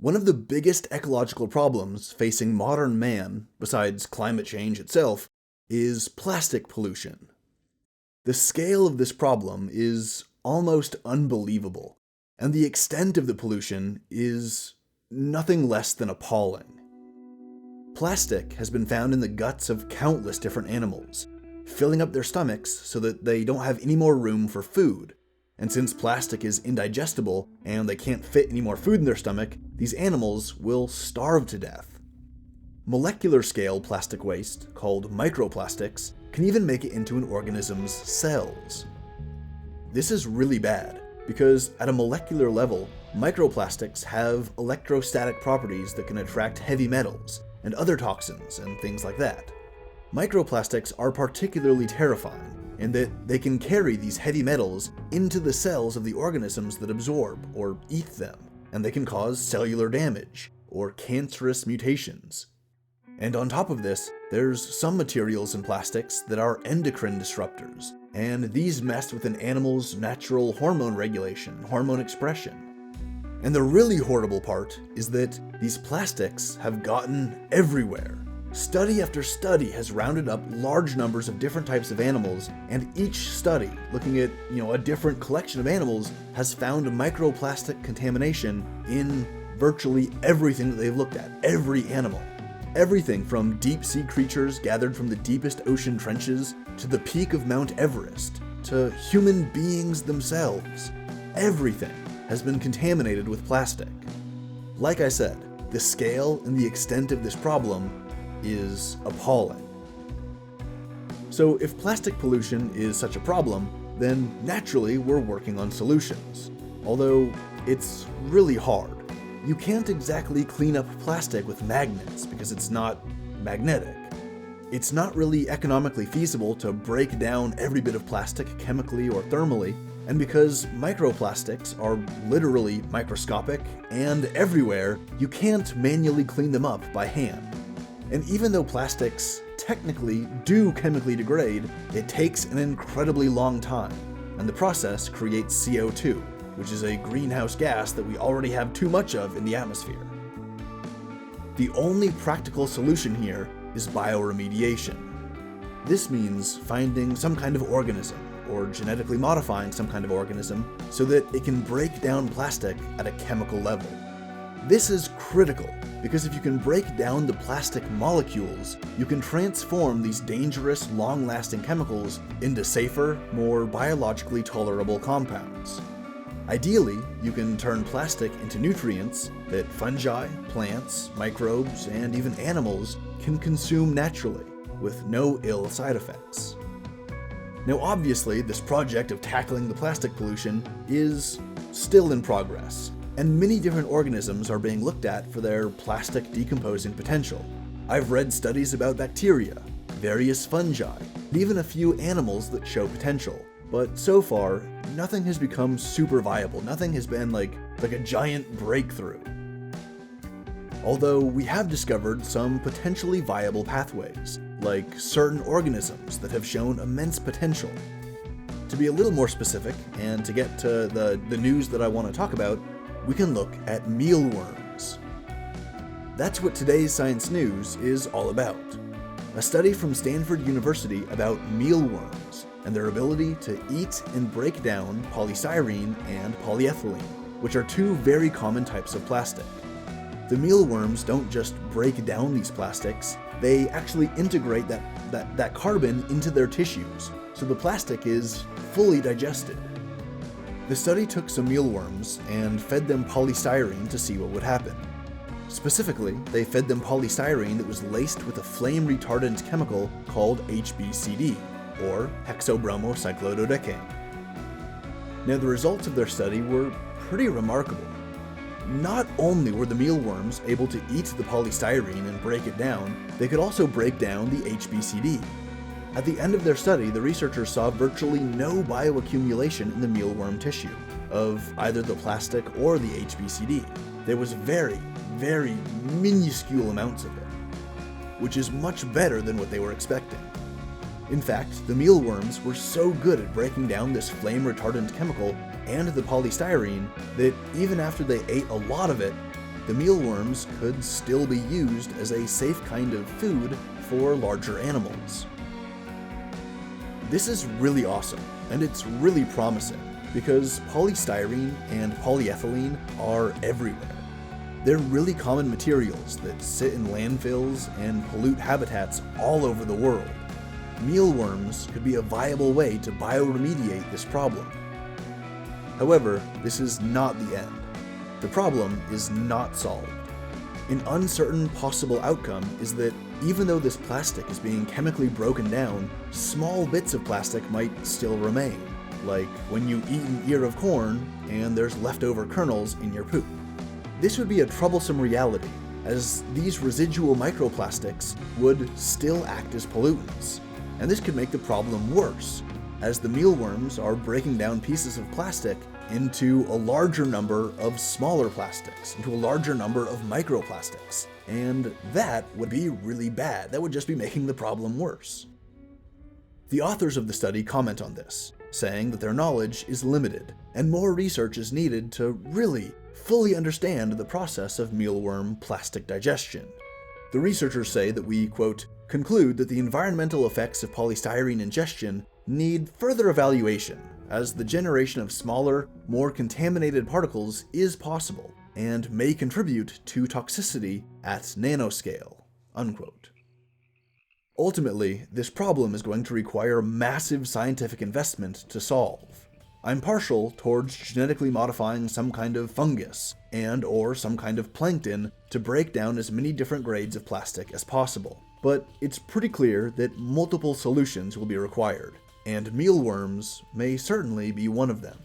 One of the biggest ecological problems facing modern man, besides climate change itself, is plastic pollution. The scale of this problem is almost unbelievable, and the extent of the pollution is nothing less than appalling. Plastic has been found in the guts of countless different animals, filling up their stomachs so that they don't have any more room for food. And since plastic is indigestible and they can't fit any more food in their stomach, these animals will starve to death. Molecular scale plastic waste, called microplastics, can even make it into an organism's cells. This is really bad, because at a molecular level, microplastics have electrostatic properties that can attract heavy metals and other toxins and things like that. Microplastics are particularly terrifying in that they can carry these heavy metals into the cells of the organisms that absorb or eat them, and they can cause cellular damage or cancerous mutations. And on top of this, there's some materials in plastics that are endocrine disruptors, and these mess with an animal's natural hormone regulation, hormone expression. And the really horrible part is that these plastics have gotten everywhere. Study after study has rounded up large numbers of different types of animals, and each study, looking at a different collection of animals, has found microplastic contamination in virtually everything that they've looked at, every animal. Everything from deep-sea creatures gathered from the deepest ocean trenches to the peak of Mount Everest, to human beings themselves. Everything has been contaminated with plastic. Like I said, the scale and the extent of this problem is appalling. So if plastic pollution is such a problem, then naturally we're working on solutions. Although it's really hard. You can't exactly clean up plastic with magnets because it's not magnetic. It's not really economically feasible to break down every bit of plastic chemically or thermally, and because microplastics are literally microscopic and everywhere, you can't manually clean them up by hand. And even though plastics technically do chemically degrade, it takes an incredibly long time, and the process creates CO2, which is a greenhouse gas that we already have too much of in the atmosphere. The only practical solution here is bioremediation. This means finding some kind of organism, or genetically modifying some kind of organism, so that it can break down plastic at a chemical level. This is critical, because if you can break down the plastic molecules, you can transform these dangerous, long-lasting chemicals into safer, more biologically tolerable compounds. Ideally, you can turn plastic into nutrients that fungi, plants, microbes, and even animals can consume naturally, with no ill side effects. Now obviously, this project of tackling the plastic pollution is still in progress, and many different organisms are being looked at for their plastic decomposing potential. I've read studies about bacteria, various fungi, and even a few animals that show potential. But so far, nothing has become super viable. Nothing has been like a giant breakthrough. Although we have discovered some potentially viable pathways, like certain organisms that have shown immense potential. To be a little more specific, and to get to the news that I want to talk about, we can look at mealworms. That's what today's science news is all about. A study from Stanford University about mealworms and their ability to eat and break down polystyrene and polyethylene, which are two very common types of plastic. The mealworms don't just break down these plastics, they actually integrate that carbon into their tissues, so the plastic is fully digested. The study took some mealworms and fed them polystyrene to see what would happen. Specifically, they fed them polystyrene that was laced with a flame-retardant chemical called HBCD, or hexabromocyclododecane. Now, the results of their study were pretty remarkable. Not only were the mealworms able to eat the polystyrene and break it down, they could also break down the HBCD. At the end of their study, the researchers saw virtually no bioaccumulation in the mealworm tissue of either the plastic or the HBCD. There was very, very minuscule amounts of it, which is much better than what they were expecting. In fact, the mealworms were so good at breaking down this flame retardant chemical and the polystyrene that even after they ate a lot of it, the mealworms could still be used as a safe kind of food for larger animals. This is really awesome, and it's really promising, because polystyrene and polyethylene are everywhere. They're really common materials that sit in landfills and pollute habitats all over the world. Mealworms could be a viable way to bioremediate this problem. However, this is not the end. The problem is not solved. An uncertain possible outcome is that even though this plastic is being chemically broken down, small bits of plastic might still remain, like when you eat an ear of corn and there's leftover kernels in your poop. This would be a troublesome reality, as these residual microplastics would still act as pollutants, and this could make the problem worse, as the mealworms are breaking down pieces of plastic into a larger number of smaller plastics, into a larger number of microplastics. And that would be really bad. That would just be making the problem worse. The authors of the study comment on this, saying that their knowledge is limited, and more research is needed to really fully understand the process of mealworm plastic digestion. The researchers say that we, quote, conclude that the environmental effects of polystyrene ingestion need further evaluation, as the generation of smaller, more contaminated particles is possible and may contribute to toxicity at nanoscale, unquote. Ultimately, this problem is going to require massive scientific investment to solve. I'm partial towards genetically modifying some kind of fungus and/or some kind of plankton to break down as many different grades of plastic as possible, but it's pretty clear that multiple solutions will be required, and mealworms may certainly be one of them.